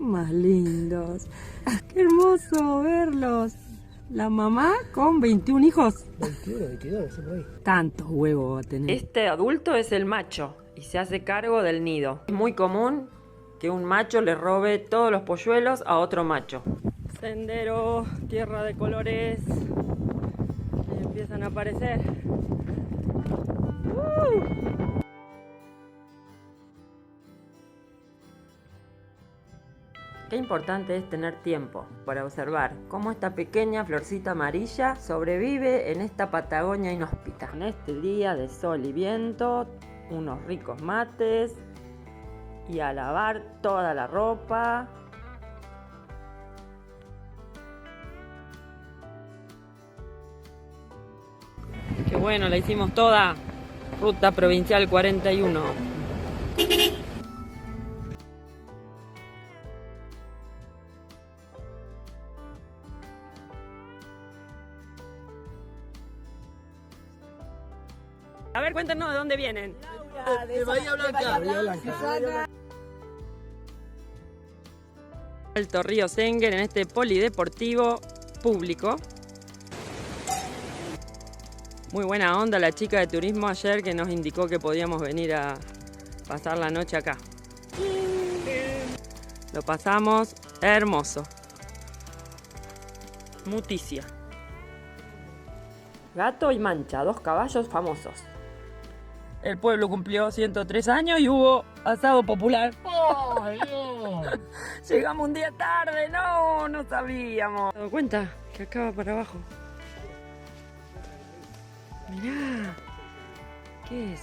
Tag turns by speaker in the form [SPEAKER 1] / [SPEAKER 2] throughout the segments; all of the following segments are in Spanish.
[SPEAKER 1] Más lindos. Qué hermoso verlos. La mamá con 21 hijos.
[SPEAKER 2] 21, 22, no sé por ahí.
[SPEAKER 1] Tantos huevos va a tener. Este adulto es el macho y se hace cargo del nido. Es muy común que un macho le robe todos los polluelos a otro macho. Sendero, tierra de colores. Y empiezan a aparecer. Qué importante es tener tiempo para observar cómo esta pequeña florcita amarilla sobrevive en esta Patagonia inhóspita. En este día de sol y viento, unos ricos mates y a lavar toda la ropa. Qué bueno, la hicimos toda. Ruta Provincial 41. A ver, cuéntanos de dónde vienen.
[SPEAKER 2] De Bahía Blanca.
[SPEAKER 1] Alto Río Senguer en este polideportivo público. Muy buena onda la chica de turismo ayer que nos indicó que podíamos venir a pasar la noche acá. Lo pasamos hermoso. Muticia. Gato y Mancha, dos caballos famosos. El pueblo cumplió 103 años y hubo asado popular.
[SPEAKER 2] ¡Oh, Dios!
[SPEAKER 1] Llegamos un día tarde, no sabíamos. ¿Te das cuenta? Que acá va para abajo. Mirá. ¿Qué es?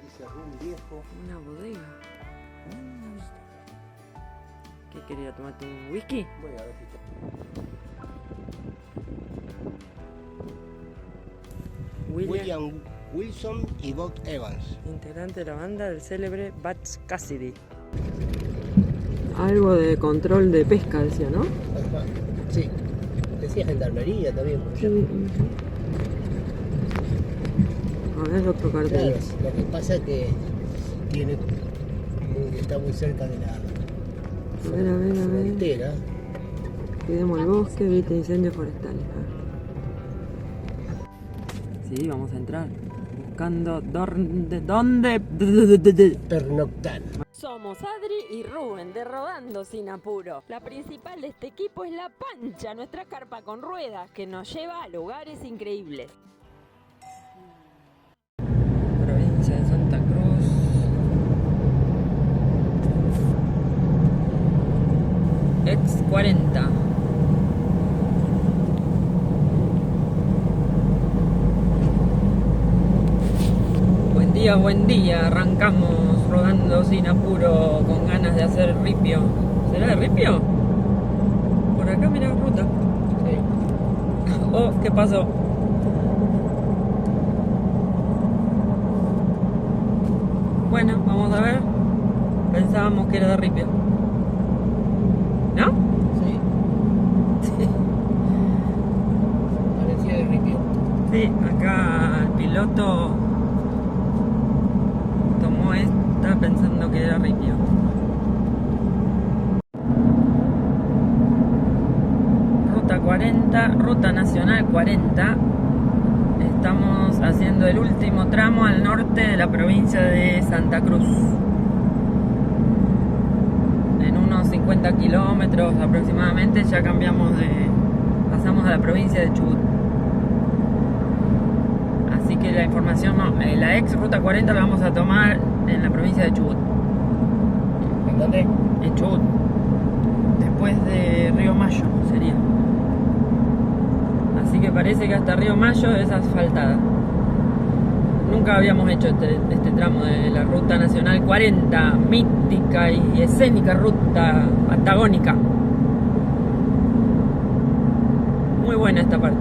[SPEAKER 2] Dice rum viejo.
[SPEAKER 1] Una bodega. ¿Qué quería tomarte un whisky?
[SPEAKER 2] Voy a ver si William Wilson y Bob Evans,
[SPEAKER 1] integrante de la banda del célebre Butch Cassidy. Algo de control de pesca, decía, ¿no?
[SPEAKER 2] Ajá. Sí. Decía gendarmería también. Por
[SPEAKER 1] Sí. A ver, otro cartel.
[SPEAKER 2] Claro, lo que pasa es que está muy cerca de la
[SPEAKER 1] A ver.
[SPEAKER 2] frontera.
[SPEAKER 1] Cuidemos el bosque, evite incendios forestales. Sí, vamos a entrar. Buscando dónde.
[SPEAKER 2] Pernoctar.
[SPEAKER 1] Somos Adri y Rubén de Rodando Sin Apuro. La principal de este equipo es La Pancha, nuestra carpa con ruedas que nos lleva a lugares increíbles. Provincia de Santa Cruz. Ex 40. Buen día, arrancamos rodando sin apuro, con ganas de hacer ripio. ¿Será de ripio? Por acá mira ruta.
[SPEAKER 2] Sí.
[SPEAKER 1] Oh, ¿qué pasó? Bueno, vamos a ver. Pensábamos que era de ripio. ¿No?
[SPEAKER 2] Sí. Parecía de ripio.
[SPEAKER 1] Sí, acá el piloto tomó esta pensando que era ripio. Ruta 40, Ruta Nacional 40. Estamos haciendo el último tramo al norte de la provincia de Santa Cruz. En unos 50 kilómetros aproximadamente ya pasamos a la provincia de Chubut. Así que la información la ex Ruta 40 la vamos a tomar en la provincia de Chubut.
[SPEAKER 2] ¿En dónde?
[SPEAKER 1] En Chubut. Después de Río Mayo sería. Así que parece que hasta Río Mayo es asfaltada. Nunca habíamos hecho este tramo de la Ruta Nacional 40, mítica y escénica ruta patagónica. Muy buena esta parte.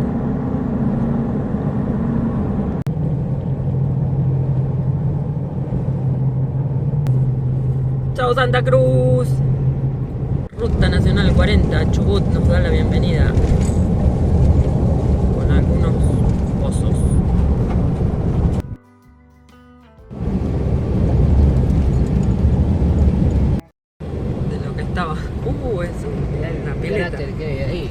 [SPEAKER 1] Chao Santa Cruz. Ruta Nacional 40, Chubut nos da la bienvenida. Con algunos pozos. De lo que estaba. Es una pileta.
[SPEAKER 2] Cráter que hay ahí.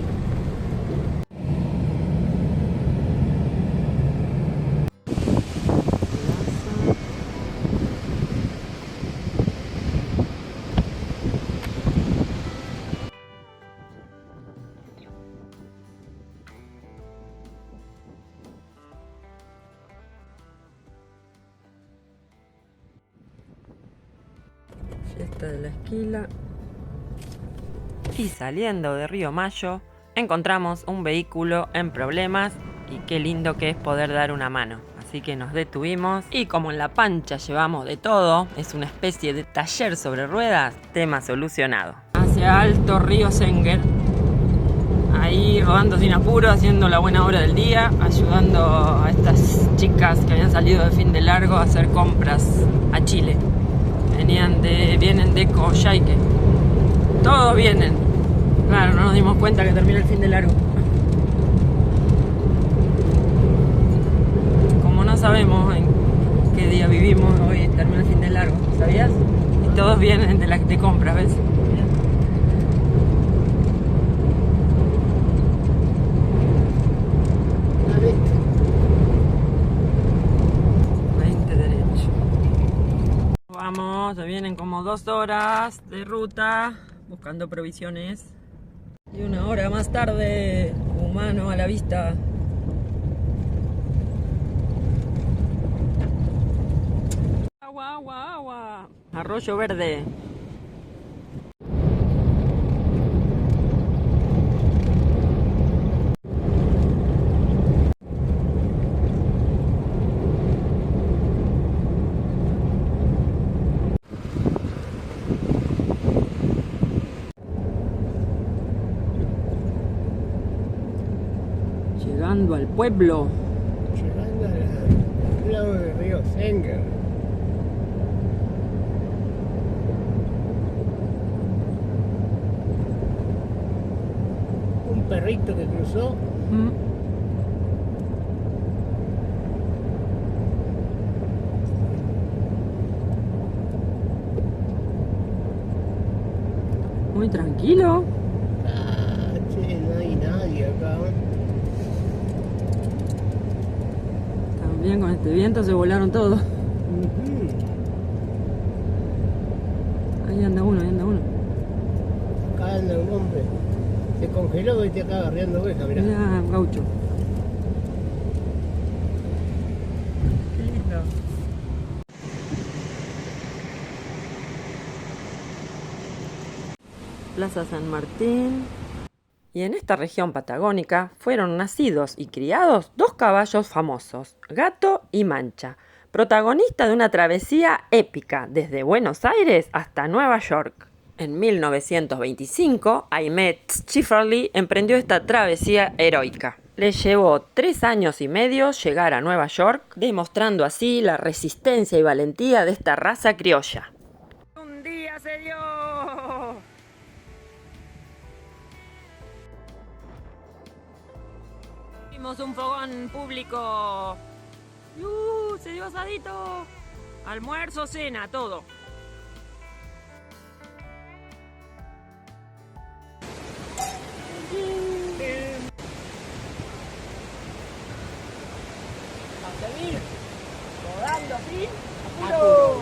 [SPEAKER 1] Fiesta de la Esquila. Y saliendo de Río Mayo, encontramos un vehículo en problemas y qué lindo que es poder dar una mano. Así que nos detuvimos y como en La Pancha llevamos de todo, es una especie de taller sobre ruedas, tema solucionado. Hacia Alto Río Senguer, ahí rodando sin apuro, haciendo la buena hora del día, ayudando a estas chicas que habían salido de fin de largo a hacer compras a Chile. Vienen de Coyhaique. Todos vienen. Claro, no nos dimos cuenta que termina el fin de largo. Como no sabemos en qué día vivimos, hoy termina el fin de largo, ¿sabías? Y todos vienen de compras, ¿ves? 20 derecho. Vamos, se vienen como 2 horas de ruta buscando provisiones. Y 1 hora más tarde, humano a la vista. Agua, agua, agua. Arroyo Verde. Llegando al pueblo.
[SPEAKER 2] Llegando al lado del río Senguer. Un perrito que cruzó.
[SPEAKER 1] Muy tranquilo.
[SPEAKER 2] Ah, che, no hay nadie acá.
[SPEAKER 1] También con este viento se volaron todos. Ahí anda uno, ahí anda uno.
[SPEAKER 2] Acá anda un hombre. Se congeló y te acá agarreando ovejas, mirá.
[SPEAKER 1] Mirá, gaucho. Qué lindo. Plaza San Martín. Y en esta región patagónica fueron nacidos y criados 2 caballos famosos, Gato y Mancha, protagonista de una travesía épica desde Buenos Aires hasta Nueva York. En 1925, Ahmet Schifferli emprendió esta travesía heroica. Le llevó 3 años y medio llegar a Nueva York, demostrando así la resistencia y valentía de esta raza criolla. ¡Un día se dio! Hicimos un fogón público. Se dio asadito. Almuerzo, cena, todo. A seguir rodando así. ¡Apuro!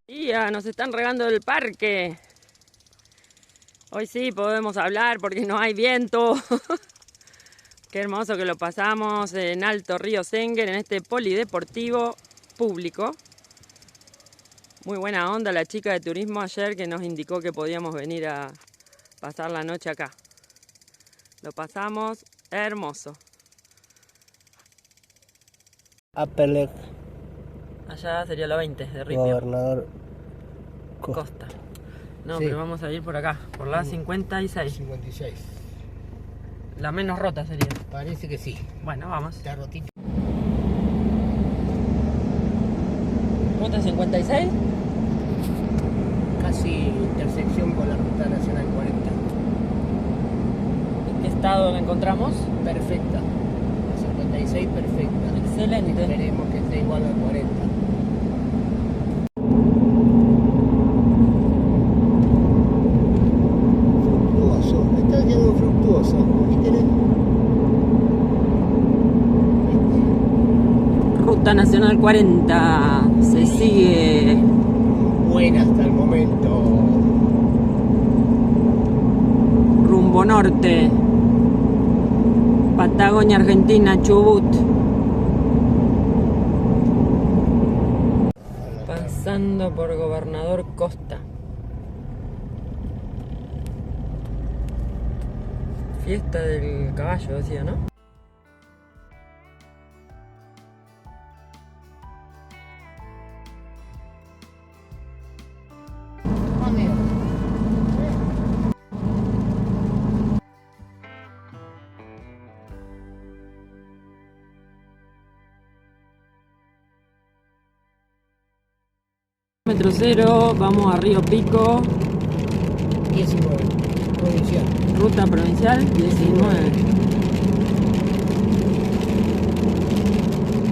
[SPEAKER 1] Ya nos están regando el parque. Hoy sí podemos hablar porque no hay viento. Qué hermoso que lo pasamos en Alto Río Senguer, en este polideportivo público. Muy buena onda la chica de turismo ayer que nos indicó que podíamos venir a pasar la noche acá. Lo pasamos hermoso.
[SPEAKER 2] Upper
[SPEAKER 1] Allá sería la 20 de Ripio.
[SPEAKER 2] Gobernador
[SPEAKER 1] Costa. No,
[SPEAKER 2] sí.
[SPEAKER 1] Pero vamos a ir por acá, por la 56.
[SPEAKER 2] 56.
[SPEAKER 1] La menos rota sería.
[SPEAKER 2] Parece que sí.
[SPEAKER 1] Bueno, vamos.
[SPEAKER 2] Está rotito.
[SPEAKER 1] ¿Ruta 56?
[SPEAKER 2] Casi intersección con la Ruta Nacional 40.
[SPEAKER 1] ¿En qué estado la encontramos?
[SPEAKER 2] Perfecta. La 56 perfecta.
[SPEAKER 1] Excelente.
[SPEAKER 2] Esperemos que esté igual al 40.
[SPEAKER 1] Nacional 40 se sigue
[SPEAKER 2] Buena hasta el momento.
[SPEAKER 1] rumbo norte, Patagonia Argentina, Chubut. Pasando por Gobernador Costa. Fiesta del caballo, decía, ¿no? Kilómetro cero, vamos a Río Pico.
[SPEAKER 2] 19. Provincial.
[SPEAKER 1] Ruta provincial 19.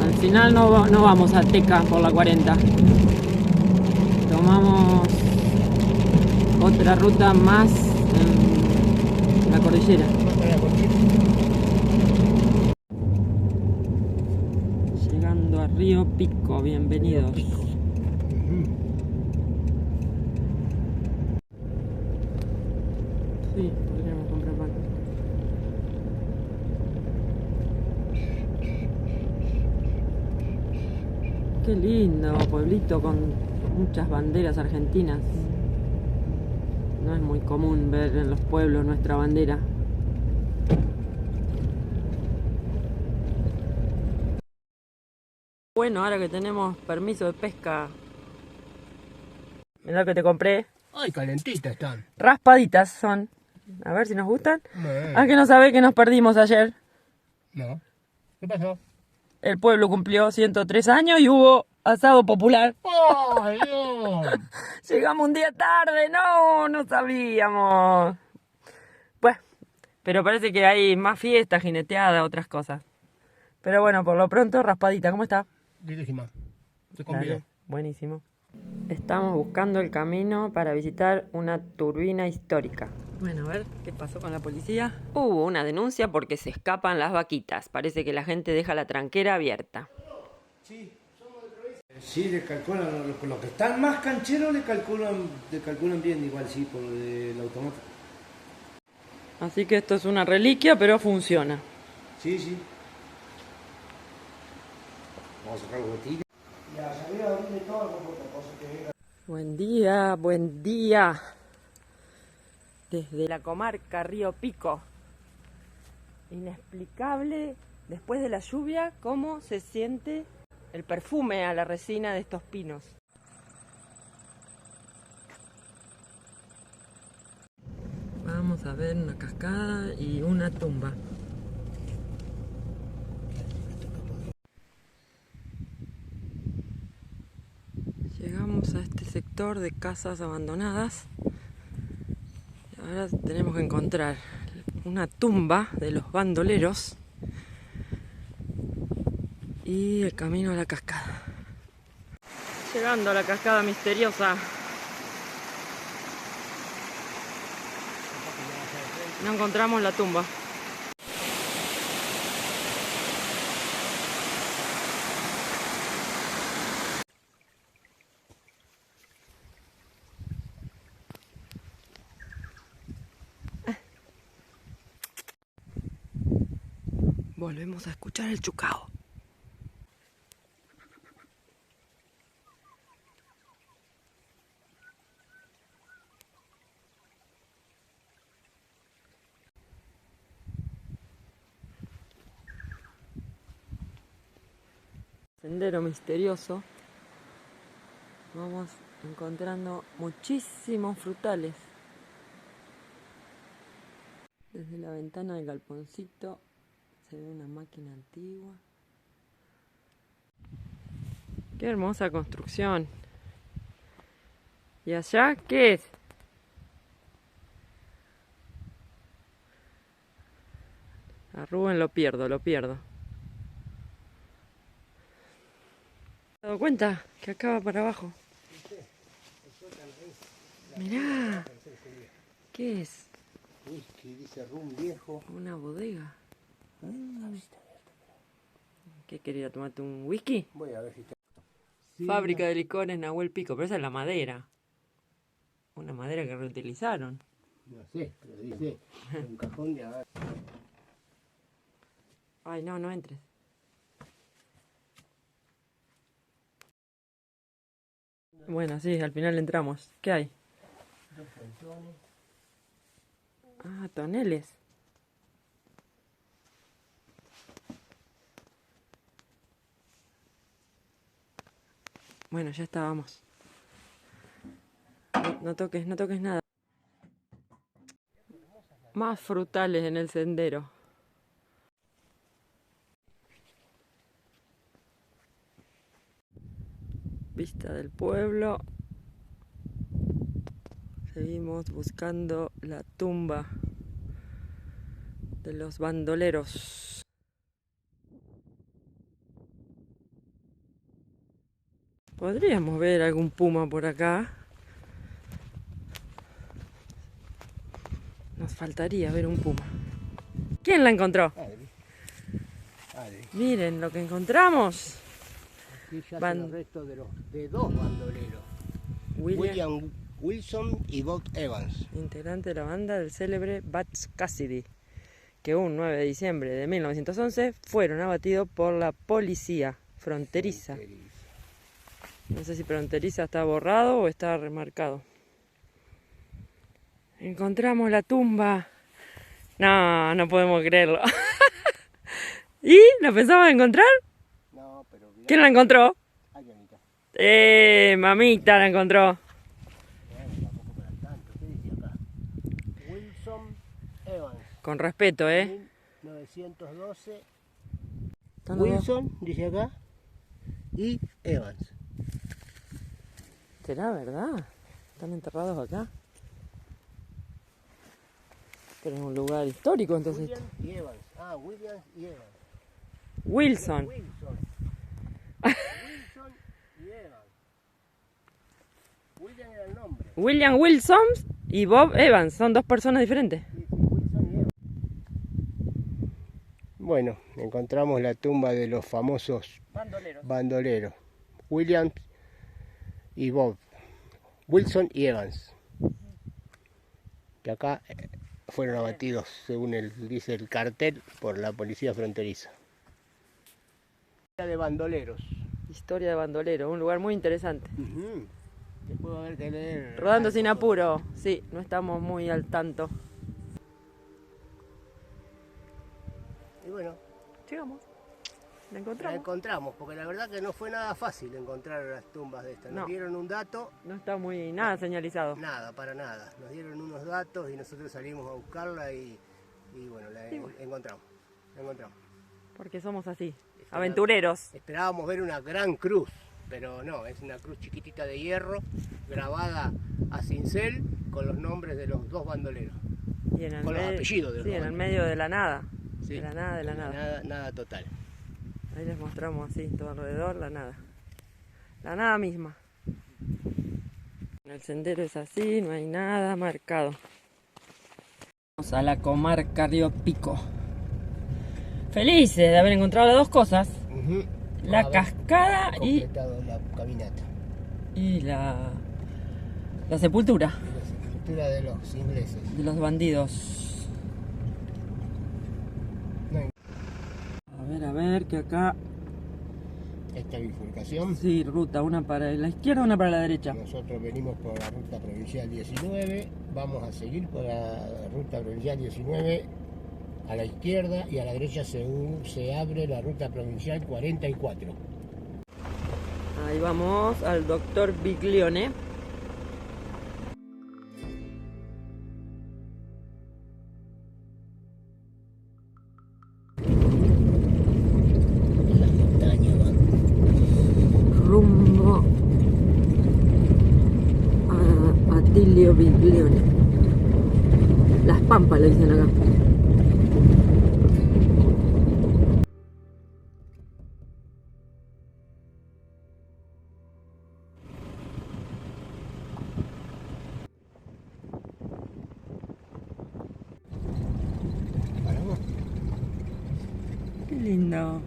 [SPEAKER 1] Al final no vamos a Teca por la 40. Tomamos otra ruta más en la cordillera. Llegando a Río Pico, bienvenidos. Sí, podríamos comprar pan. Qué lindo pueblito con muchas banderas argentinas. No es muy común ver en los pueblos nuestra bandera. Bueno, ahora que tenemos permiso de pesca, mirá lo que te compré.
[SPEAKER 2] Ay, calentitas están.
[SPEAKER 1] Raspaditas son. A ver si nos gustan.
[SPEAKER 2] Bueno.
[SPEAKER 1] Ah, que no sabe que nos perdimos ayer.
[SPEAKER 2] No. ¿Qué pasó?
[SPEAKER 1] El pueblo cumplió 103 años y hubo asado popular.
[SPEAKER 2] ¡Ay, Dios!
[SPEAKER 1] Llegamos un día tarde, no sabíamos. Pues, pero parece que hay más fiestas, jineteadas, otras cosas. Pero bueno, por lo pronto, raspadita, ¿cómo está?
[SPEAKER 2] Riquísima. Te
[SPEAKER 1] Dale,
[SPEAKER 2] convido.
[SPEAKER 1] buenísimo. Estamos buscando el camino para visitar una turbina histórica. Bueno, a ver, ¿qué pasó con la policía? Hubo una denuncia porque se escapan las vaquitas. Parece que la gente deja la tranquera abierta.
[SPEAKER 3] Sí, le calculan, los que están más cancheros le calculan bien, igual sí, por el automático.
[SPEAKER 1] Así que esto es una reliquia, pero funciona.
[SPEAKER 3] Sí, sí. Vamos a sacar los botines. Ya sabía abrirle toda la cosa que venga.
[SPEAKER 1] Buen día, buen día. Desde la comarca Río Pico. Inexplicable, después de la lluvia, cómo se siente el perfume a la resina de estos pinos. Vamos a ver una cascada y una tumba. Llegamos a este sector de casas abandonadas. Ahora tenemos que encontrar una tumba de los bandoleros y el camino a la cascada. Llegando a la cascada misteriosa. No encontramos la tumba. Volvemos a escuchar el chucao. Sendero misterioso. Vamos encontrando muchísimos frutales. Desde la ventana del galponcito se ve una máquina antigua. Qué hermosa construcción. ¿Y allá qué es? A Rubén lo pierdo. ¿Te has dado cuenta que acaba para abajo? Mirá. ¿Qué es?
[SPEAKER 3] Whisky, dice rum viejo.
[SPEAKER 1] Una bodega. ¿Qué quería tomarte un whisky?
[SPEAKER 2] Voy a ver si está.
[SPEAKER 1] Fábrica de licores Nahuel Pico, pero esa es la madera. Una madera que reutilizaron.
[SPEAKER 2] No sé, pero dice un cajón de abajo.
[SPEAKER 1] Ay, no, no entres. Bueno, sí, al final entramos. ¿Qué hay?
[SPEAKER 2] Dos fontones.
[SPEAKER 1] Ah, toneles. Bueno, ya estábamos. No toques nada. Más frutales en el sendero. Vista del pueblo. Seguimos buscando la tumba de los bandoleros. Podríamos ver algún puma por acá. Nos faltaría ver un puma. ¿Quién la encontró?
[SPEAKER 2] Adri.
[SPEAKER 1] Miren lo que encontramos.
[SPEAKER 2] Aquí ya son los restos de dos bandoleros. William Wilson y Bob Evans.
[SPEAKER 1] Integrante de la banda del célebre Butch Cassidy, que un 9 de diciembre de 1911 fueron abatidos por la policía fronteriza. No sé si fronteriza está borrado o está remarcado. Encontramos la tumba. No, no podemos creerlo. ¿Y? ¿La pensabas encontrar?
[SPEAKER 2] No, pero mirá.
[SPEAKER 1] ¿Quién la encontró?
[SPEAKER 2] Ay, Anita.
[SPEAKER 1] Mamita la encontró.
[SPEAKER 2] Bueno, tampoco para tanto. ¿Qué dice acá? Wilson Evans.
[SPEAKER 1] Con respeto,
[SPEAKER 2] 1912.
[SPEAKER 1] ¿Están los dos?
[SPEAKER 2] Wilson, dice acá. Y Evans.
[SPEAKER 1] ¿Será verdad? ¿Están enterrados acá? Pero es un lugar histórico entonces.
[SPEAKER 2] William y Evans. Ah, William y Evans.
[SPEAKER 1] Wilson.
[SPEAKER 2] Wilson y Evans. William era el nombre.
[SPEAKER 1] William Wilson y Bob Evans. Son dos personas diferentes.
[SPEAKER 2] Sí, Wilson y Evans. Bueno, encontramos la tumba de los famosos bandoleros. William y Bob. Wilson y Evans. Que acá fueron abatidos, según dice el cartel, por la policía fronteriza. De bandoleros.
[SPEAKER 1] Historia de bandolero, un lugar muy interesante.
[SPEAKER 2] Después va a haber que leer.
[SPEAKER 1] Rodando sin apuro, sí, no estamos muy al tanto.
[SPEAKER 2] Y bueno,
[SPEAKER 1] Llegamos, la
[SPEAKER 2] la
[SPEAKER 1] encontramos.
[SPEAKER 2] encontramos, porque la verdad que no fue nada fácil encontrar las tumbas de estas. Nos
[SPEAKER 1] No.
[SPEAKER 2] dieron un dato,
[SPEAKER 1] No está muy nada señalizado.
[SPEAKER 2] nada, para nada. Nos dieron unos datos y nosotros salimos a buscarla y bueno, la encontramos. La encontramos.
[SPEAKER 1] Porque somos así, aventureros.
[SPEAKER 2] Esperábamos ver una gran cruz, pero no, es una cruz chiquitita de hierro, grabada a cincel con los nombres de los dos bandoleros.
[SPEAKER 1] Y en el
[SPEAKER 2] Con los apellidos de los
[SPEAKER 1] sí, en el
[SPEAKER 2] bandoleros.
[SPEAKER 1] medio de la nada.
[SPEAKER 2] Sí,
[SPEAKER 1] De la nada.
[SPEAKER 2] Nada total.
[SPEAKER 1] Ahí les mostramos así, todo alrededor, la nada. La nada misma. El sendero es así, no hay nada marcado. Vamos a la comarca Río Pico. Felices de haber encontrado las dos cosas. La
[SPEAKER 2] Haber
[SPEAKER 1] cascada y
[SPEAKER 2] completado la caminata.
[SPEAKER 1] la sepultura
[SPEAKER 2] Y la sepultura de los ingleses.
[SPEAKER 1] de los bandidos. A ver, que acá...
[SPEAKER 2] Esta bifurcación.
[SPEAKER 1] Sí, ruta, una para la izquierda, una para la derecha.
[SPEAKER 2] Nosotros venimos por la ruta provincial 19, vamos a seguir por la ruta provincial 19 a la izquierda y a la derecha se abre la ruta provincial 44.
[SPEAKER 1] Ahí vamos al doctor Biglione.
[SPEAKER 2] En las montañas van.
[SPEAKER 1] Rumbo a Attilio Biglione. Las Pampas le dicen acá.
[SPEAKER 2] Paramos.
[SPEAKER 1] Qué lindo.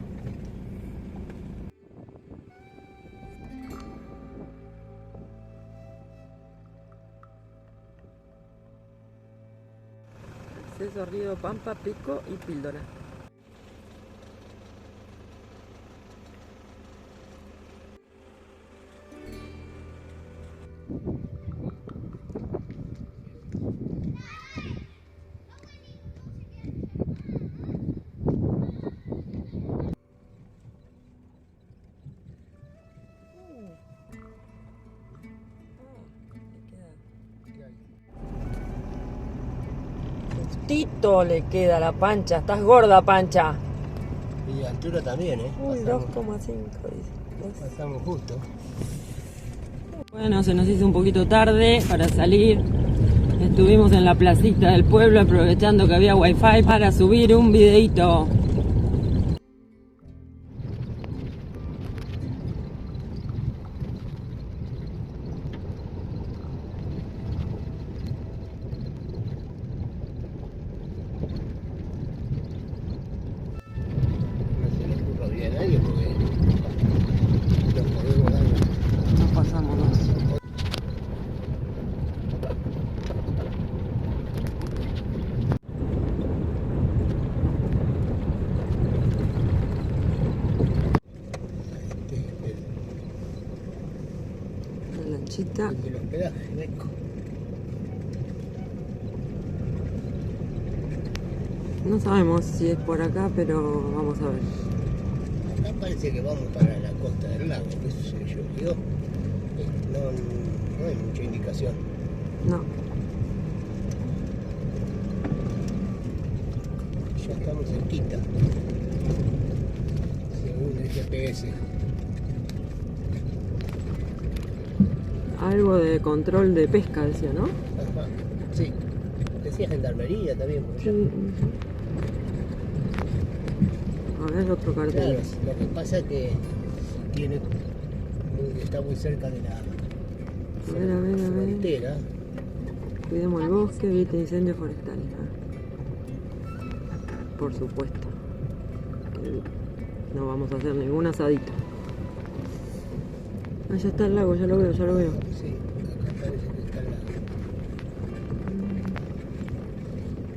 [SPEAKER 1] Acceso a Río Pampa, Pico y Píldora. Justito le queda a la Pancha. Estás gorda, Pancha.
[SPEAKER 2] Y de altura también, ¿eh?
[SPEAKER 1] Uy, 2,5 dice.
[SPEAKER 2] Pasamos justo.
[SPEAKER 1] Bueno, se nos hizo un poquito tarde para salir. Estuvimos en la placita del pueblo aprovechando que había wifi para subir un videito.
[SPEAKER 2] No se le ocurra bien a nadie porque nos podemos dar.
[SPEAKER 1] Nos pasamos dos. La lanchita.
[SPEAKER 2] El del hospedaje, Beco.
[SPEAKER 1] No sabemos si es por acá, pero vamos a ver.
[SPEAKER 2] Acá parece que vamos para la costa del lago, qué sé yo. Digo, no hay mucha indicación.
[SPEAKER 1] No.
[SPEAKER 2] Ya estamos cerquita. Según el GPS.
[SPEAKER 1] Algo de control de pesca, decía, ¿no?
[SPEAKER 2] Ajá. Sí. Decía gendarmería también. Por allá.
[SPEAKER 1] Sí. A ver, otro cartel.
[SPEAKER 2] Claro, lo que pasa es que está muy cerca de la
[SPEAKER 1] A ver, a ver, a ver.
[SPEAKER 2] frontera.
[SPEAKER 1] Cuidemos el bosque, evite incendios forestales. Por supuesto. Que no vamos a hacer ningún asadito. Ah, ya está el lago, ya lo veo, ya lo veo.
[SPEAKER 2] Sí, acá parece que está el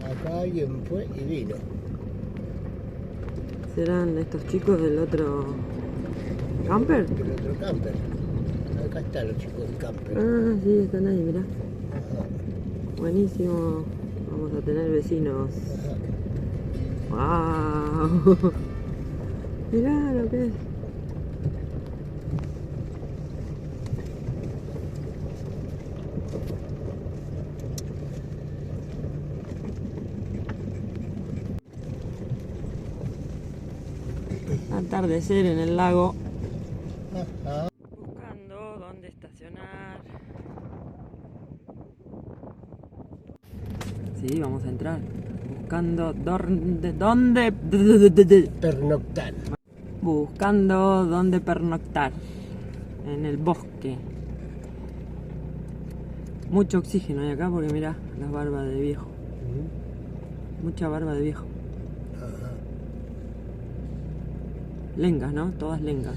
[SPEAKER 2] lago. Acá alguien fue y vino.
[SPEAKER 1] ¿Serán estos chicos del otro camper?
[SPEAKER 2] El otro camper. Acá están los chicos del camper.
[SPEAKER 1] Ah, sí, están ahí, mirá.
[SPEAKER 2] Ajá,
[SPEAKER 1] Buenísimo. Vamos a tener vecinos.
[SPEAKER 2] ajá.
[SPEAKER 1] ¡Wow! Mirá lo que es. Atardecer en el lago.
[SPEAKER 2] Ajá.
[SPEAKER 1] Buscando dónde estacionar. Sí, vamos a entrar. Buscando dónde
[SPEAKER 2] Pernoctar.
[SPEAKER 1] buscando dónde pernoctar. En el bosque. Mucho oxígeno hay acá porque mirá las barbas de viejo. Mucha barba de viejo.
[SPEAKER 2] Ajá.
[SPEAKER 1] Lengas, ¿no? Todas lengas.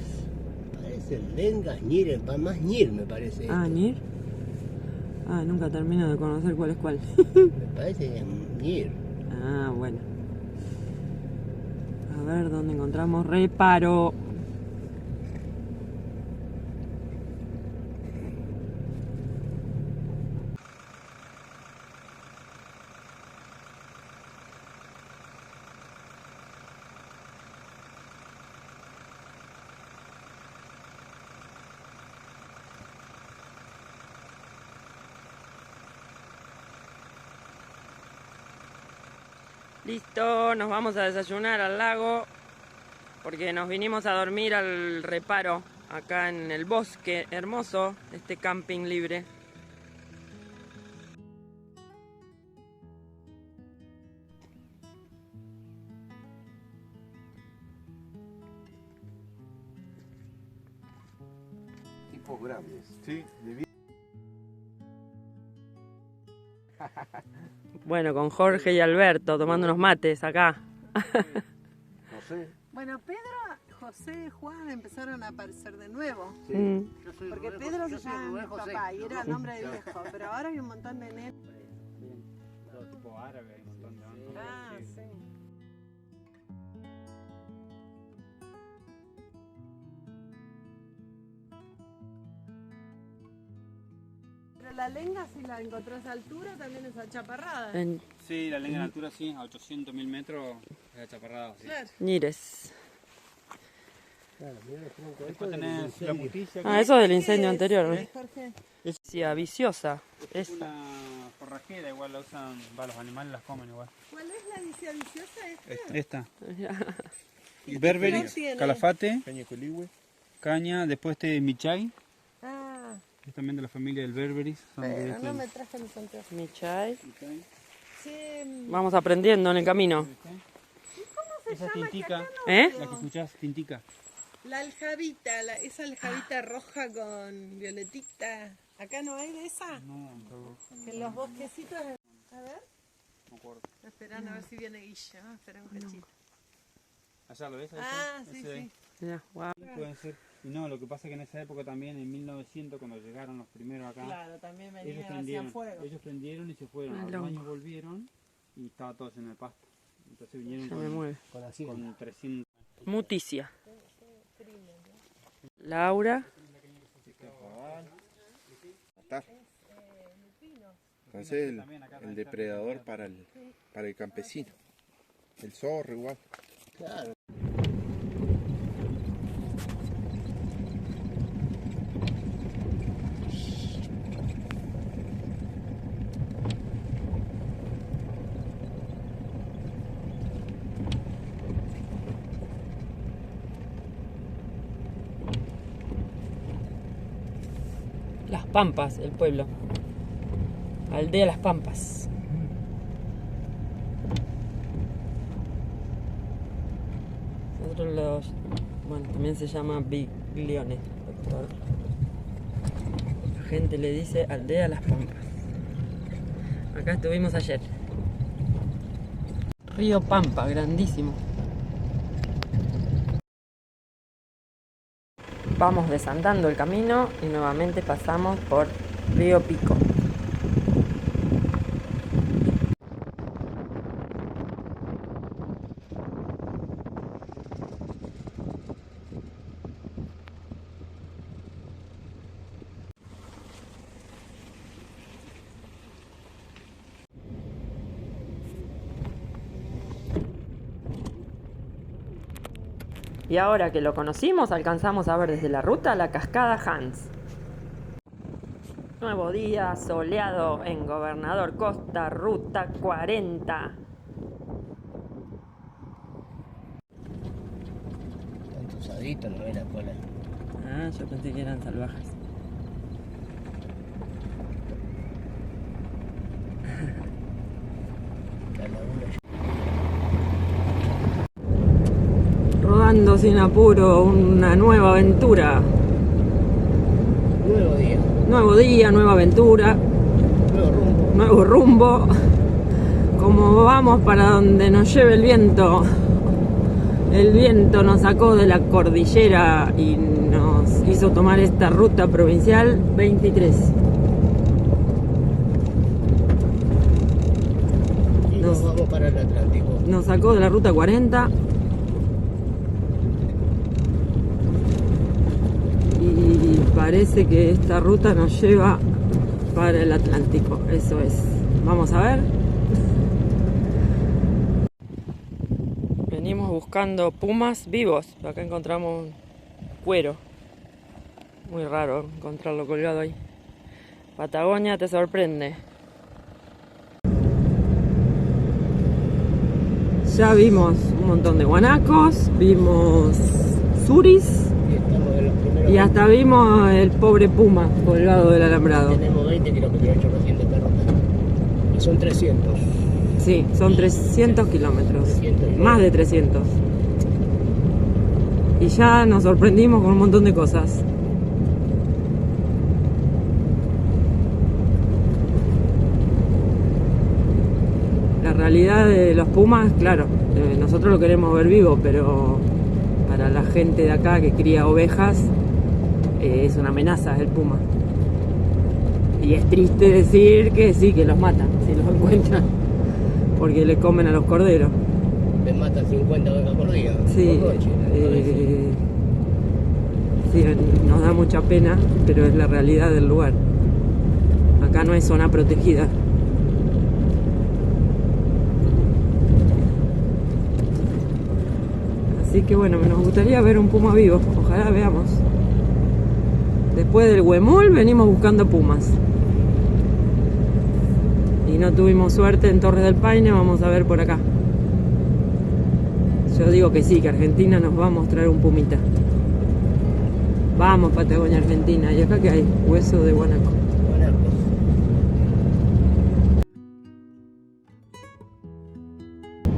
[SPEAKER 2] Parecen lengas, ñir, más ñir me parece.
[SPEAKER 1] Ah,
[SPEAKER 2] esto.
[SPEAKER 1] Nir. Ah, nunca termino de conocer cuál es cuál.
[SPEAKER 2] Me parece que es ñir.
[SPEAKER 1] Ah, bueno. A ver dónde encontramos reparo. Listo, nos vamos a desayunar al lago porque nos vinimos a dormir al reparo acá en el bosque hermoso, este camping libre.
[SPEAKER 2] Tipos grandes.
[SPEAKER 4] Sí,
[SPEAKER 1] Bueno, con Jorge y Alberto tomando unos mates acá.
[SPEAKER 4] no sé.
[SPEAKER 5] Bueno, Pedro, José, Juan empezaron a aparecer de nuevo.
[SPEAKER 2] Sí.
[SPEAKER 1] Mm.
[SPEAKER 2] Yo soy
[SPEAKER 5] Porque
[SPEAKER 2] Rubén
[SPEAKER 5] Pedro
[SPEAKER 2] José,
[SPEAKER 5] se llama mi
[SPEAKER 2] José.
[SPEAKER 5] papá y era nombre de viejo. Pero ahora hay un montón de nenes.
[SPEAKER 2] Todo tipo
[SPEAKER 6] árabes, donde van.
[SPEAKER 5] Ah, sí. Pero la lenga, si la encontrás a altura, también es achaparrada.
[SPEAKER 6] Sí, la lengua de altura sí, a 800.000 metros es achaparrada, sí.
[SPEAKER 5] Claro.
[SPEAKER 1] Ñires.
[SPEAKER 2] Claro, mirá los troncos,
[SPEAKER 6] Después
[SPEAKER 2] esto es
[SPEAKER 6] tenés la
[SPEAKER 2] incendio.
[SPEAKER 6] mutilla.
[SPEAKER 1] Ah, eso del incendio anterior,
[SPEAKER 5] ¿no?
[SPEAKER 1] ¿no?
[SPEAKER 5] Jorge.
[SPEAKER 1] Decía viciosa.
[SPEAKER 6] Es
[SPEAKER 1] Esa.
[SPEAKER 6] una forrajera, igual la usan, los animales las comen igual.
[SPEAKER 5] ¿Cuál es la vicia viciosa esta?
[SPEAKER 6] Esta.
[SPEAKER 5] ¿Y
[SPEAKER 6] Berberis,
[SPEAKER 5] qué tiene?
[SPEAKER 6] calafate,
[SPEAKER 4] Caña de coligüe.
[SPEAKER 6] caña, después michay,
[SPEAKER 5] Ah,
[SPEAKER 6] que es también de la familia del Berberis. Son de
[SPEAKER 5] pero
[SPEAKER 6] estos.
[SPEAKER 5] no me traje los anteojos.
[SPEAKER 1] Michai.
[SPEAKER 6] Michay.
[SPEAKER 5] Sí,
[SPEAKER 1] Vamos aprendiendo en el camino.
[SPEAKER 6] Esa es tintica,
[SPEAKER 1] ¿Eh?
[SPEAKER 6] la que escuchás, tintica.
[SPEAKER 5] la aljabita, esa aljabita roja con violetita. ¿Acá no hay de esa?
[SPEAKER 6] No,
[SPEAKER 5] Que en los bosquecitos... A ver.
[SPEAKER 6] no me acuerdo.
[SPEAKER 5] Esperando a ver si viene Guilla. ¿No? Espera un cachito.
[SPEAKER 6] ¿Allá lo ves? Ahí
[SPEAKER 5] Ah,
[SPEAKER 6] está,
[SPEAKER 5] sí,
[SPEAKER 6] ese de ahí.
[SPEAKER 5] sí.
[SPEAKER 1] Mira, guau.
[SPEAKER 6] Pueden ser. Y no, lo que pasa es que en esa época también, en 1900, cuando llegaron los primeros acá,
[SPEAKER 5] Claro, también
[SPEAKER 6] ellos
[SPEAKER 5] venían, hacían
[SPEAKER 6] prendieron,
[SPEAKER 5] fuego.
[SPEAKER 6] ellos prendieron y se fueron.
[SPEAKER 1] Ah,
[SPEAKER 6] A los
[SPEAKER 1] loco.
[SPEAKER 6] años volvieron y estaba todo lleno de pasto. Entonces vinieron
[SPEAKER 1] Ya me mueve.
[SPEAKER 2] Con la sirena.
[SPEAKER 6] con 300.
[SPEAKER 1] Muticia. Laura.
[SPEAKER 4] Matar. Entonces el depredador para el campesino. El zorro igual.
[SPEAKER 2] Claro.
[SPEAKER 1] Las Pampas, el pueblo. Aldea Las Pampas. Nosotros los... Bueno, también se llama Biglione. La gente le dice Aldea Las Pampas. Acá estuvimos ayer. Río Pampa, grandísimo. Vamos desandando el camino y nuevamente pasamos por Río Pico. Y ahora que lo conocimos, alcanzamos a ver desde la ruta la cascada Hans. Nuevo día soleado en Gobernador Costa, ruta 40.
[SPEAKER 2] Tanto usadito, no ve la cola.
[SPEAKER 1] Ah, yo pensé que eran salvajes.
[SPEAKER 2] Cada uno.
[SPEAKER 1] Rodando sin apuro, una nueva aventura.
[SPEAKER 2] Nuevo día,
[SPEAKER 1] Nuevo día, nueva aventura,
[SPEAKER 2] nuevo rumbo.
[SPEAKER 1] nuevo rumbo. Como vamos para donde nos lleve el viento. El viento nos sacó de la cordillera y nos hizo tomar esta ruta provincial 23.
[SPEAKER 2] Y nos vamos para el Atlántico.
[SPEAKER 1] Nos sacó de la ruta 40 y parece que esta ruta nos lleva para el Atlántico. Eso es. Vamos a ver. Venimos buscando pumas vivos. Acá encontramos cuero. Muy raro encontrarlo colgado ahí. Patagonia te sorprende. Ya vimos un montón de guanacos, vimos suris
[SPEAKER 2] Y estamos en los primeros.
[SPEAKER 1] y hasta vimos el pobre puma colgado del alambrado.
[SPEAKER 2] Tenemos 20 kilómetros hechos recién de esta ruta. Y son 300.
[SPEAKER 1] Sí, son 300 kilómetros,
[SPEAKER 2] 300.
[SPEAKER 1] más de 300. Y ya nos sorprendimos con un montón de cosas. La realidad de los pumas, claro, nosotros lo queremos ver vivo, pero para la gente de acá que cría ovejas, es una amenaza el puma. Y es triste decir que sí, que los matan, si los encuentran. porque le comen a los corderos.
[SPEAKER 2] Me matan 50 vacas por día.
[SPEAKER 1] Sí,
[SPEAKER 2] Por noche,
[SPEAKER 1] sí, nos da mucha pena, pero es la realidad del lugar. Acá no es zona protegida. Así que bueno, nos gustaría ver un puma vivo, ojalá veamos. Después del huemul venimos buscando pumas. Y no tuvimos suerte en Torres del Paine, vamos a ver por acá. Yo digo que sí, que Argentina nos va a mostrar un pumita. Vamos, Patagonia Argentina. ¿Y acá qué hay? Hueso de guanaco.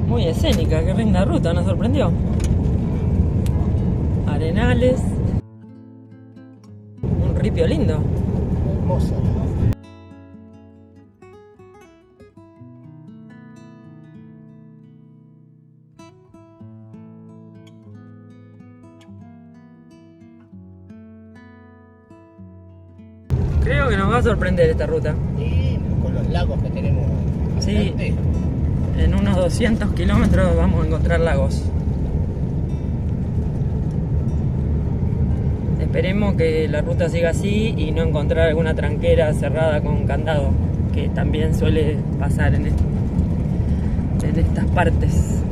[SPEAKER 1] Muy escénica, qué linda ruta, nos sorprendió. Arenales. Un ripio lindo.
[SPEAKER 2] Hermosa.
[SPEAKER 1] Creo que nos va a sorprender esta ruta.
[SPEAKER 2] Y con los lagos que tenemos.
[SPEAKER 1] Sí,
[SPEAKER 2] adelante.
[SPEAKER 1] en unos 200 kilómetros vamos a encontrar lagos. Esperemos que la ruta siga así y no encontrar alguna tranquera cerrada con candado, que también suele pasar en estas partes.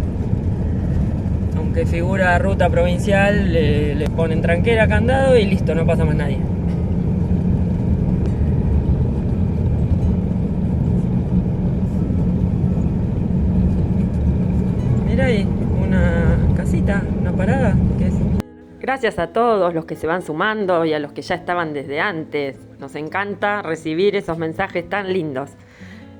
[SPEAKER 1] Aunque figura ruta provincial, le ponen tranquera, candado y listo, no pasa más nadie. Mira ahí, una casita, una parada. ¿Qué es? Gracias a todos los que se van sumando y a los que ya estaban desde antes. Nos encanta recibir esos mensajes tan lindos.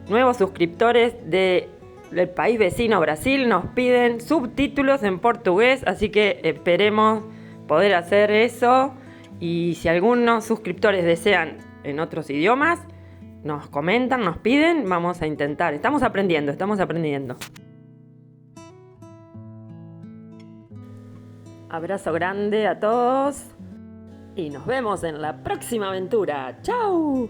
[SPEAKER 1] Nuevos suscriptores del país vecino Brasil nos piden subtítulos en portugués, así que esperemos poder hacer eso. Y si algunos suscriptores desean en otros idiomas, nos comentan, nos piden, vamos a intentar. Estamos aprendiendo. Abrazo grande a todos y nos vemos en la próxima aventura. ¡Chao!